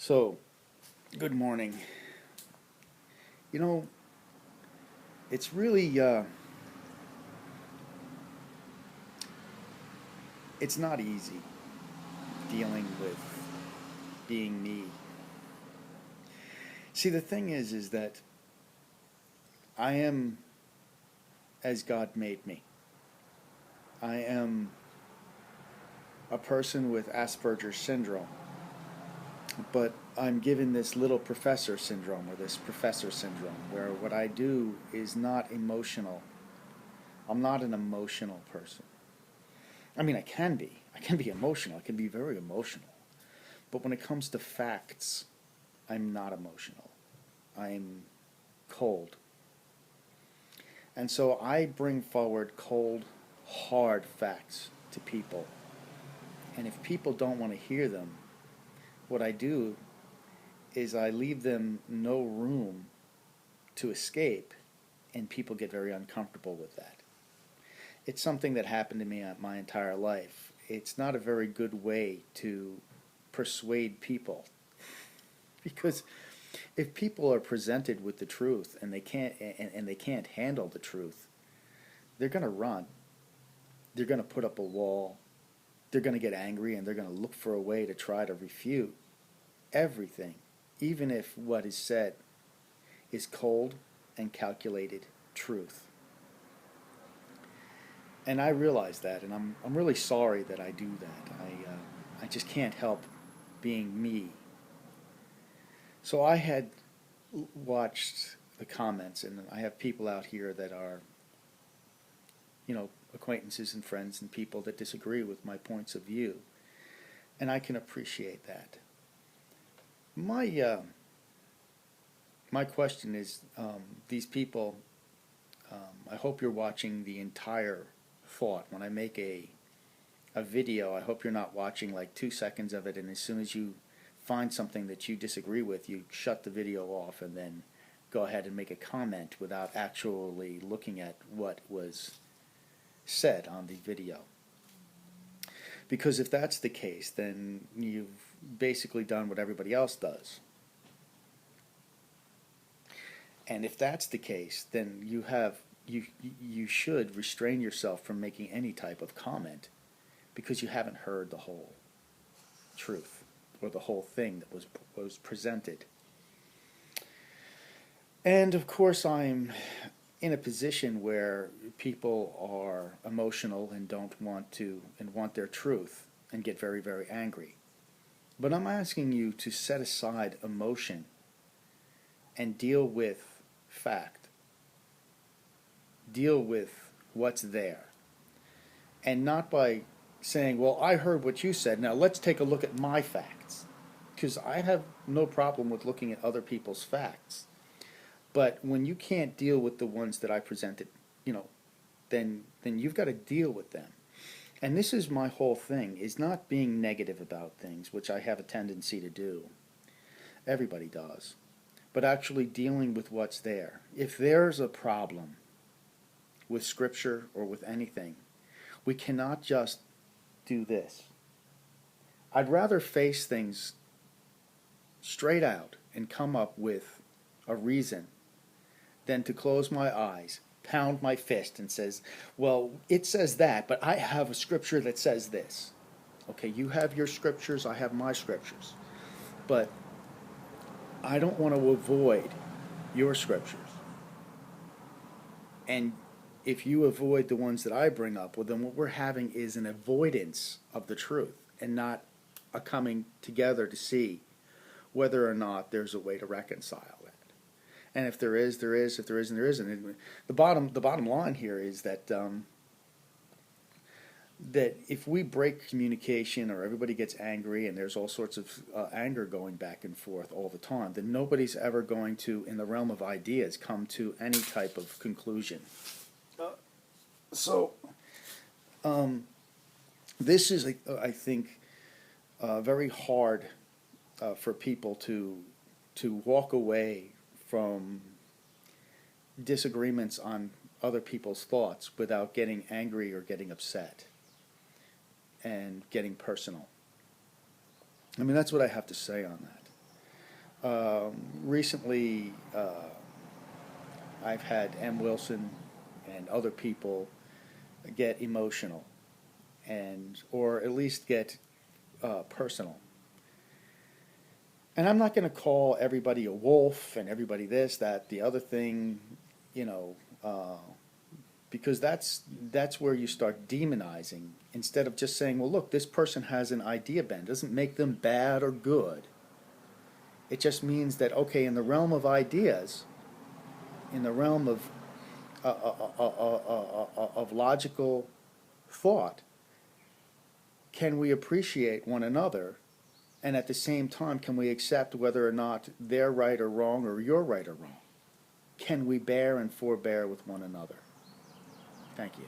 So, good morning. You know, it's really, it's not easy dealing with being me. See, the thing is that I am as God made me. I am a person with Asperger's syndrome, but I'm given this little professor syndrome or this professor syndrome where what I do is not emotional. I'm not an emotional person. I mean, I can be. I can be emotional. I can be very emotional. But when it comes to facts, I'm not emotional. I'm cold. And so I bring forward cold, hard facts to people. And if people don't want to hear them, what I do is I leave them no room to escape, and people get very uncomfortable with that. It's something that happened to me my entire life. It's not a very good way to persuade people because if people are presented with the truth and they can't handle the truth, they're going to run. They're going to put up a wall. They're going to get angry and they're going to look for a way to try to refute everything, even if what is said is cold and calculated truth. And I realize that, and I'm really sorry that I do that. I just can't help being me. So I had watched the comments, and I have people out here that are, acquaintances and friends and people that disagree with my points of view, and I can appreciate that. My question is, these people. I hope you're watching the entire thought. When I make a video, I hope you're not watching like 2 seconds of it, and as soon as you find something that you disagree with, you shut the video off and then go ahead and make a comment without actually looking at what was said on the video. Because if that's the case, then you've basically done what everybody else does. And if that's the case, then you should restrain yourself from making any type of comment because you haven't heard the whole truth or the whole thing that was presented. And of course, I'm in a position where people are emotional and don't want to and want their truth and get very, very angry. But I'm asking you to set aside emotion and deal with fact. Deal with what's there. And not by saying, well, I heard what you said, now let's take a look at my facts. Because I have no problem with looking at other people's facts. But when you can't deal with the ones that I presented, then you've got to deal with them. And this is my whole thing, is not being negative about things, which I have a tendency to do. Everybody does. But actually dealing with what's there. If there's a problem with Scripture or with anything, we cannot just do this. I'd rather face things straight out and come up with a reason than to close my eyes, pound my fist, and says, well, it says that, but I have a scripture that says this. Okay, you have your scriptures, I have my scriptures. But I don't want to avoid your scriptures. And if you avoid the ones that I bring up, well, then what we're having is an avoidance of the truth and not a coming together to see whether or not there's a way to reconcile that. And if there is, there is. If there isn't, there isn't. And the bottom line here is that that if we break communication or everybody gets angry and there's all sorts of anger going back and forth all the time, then nobody's ever going to, in the realm of ideas, come to any type of conclusion. So this is, I think, very hard for people to walk away from disagreements on other people's thoughts without getting angry or getting upset and getting personal. I mean, that's what I have to say on that. Recently, I've had M. Wilson and other people get emotional, and or at least get personal. And I'm not going to call everybody a wolf and everybody this, that, the other thing, you know, because that's where you start demonizing instead of just saying, well, look, this person has an idea bend. It doesn't make them bad or good. It just means that, okay, in the realm of ideas, in the realm of logical thought, can we appreciate one another, and at the same time, can we accept whether or not they're right or wrong or you're right or wrong? Can we bear and forbear with one another? Thank you.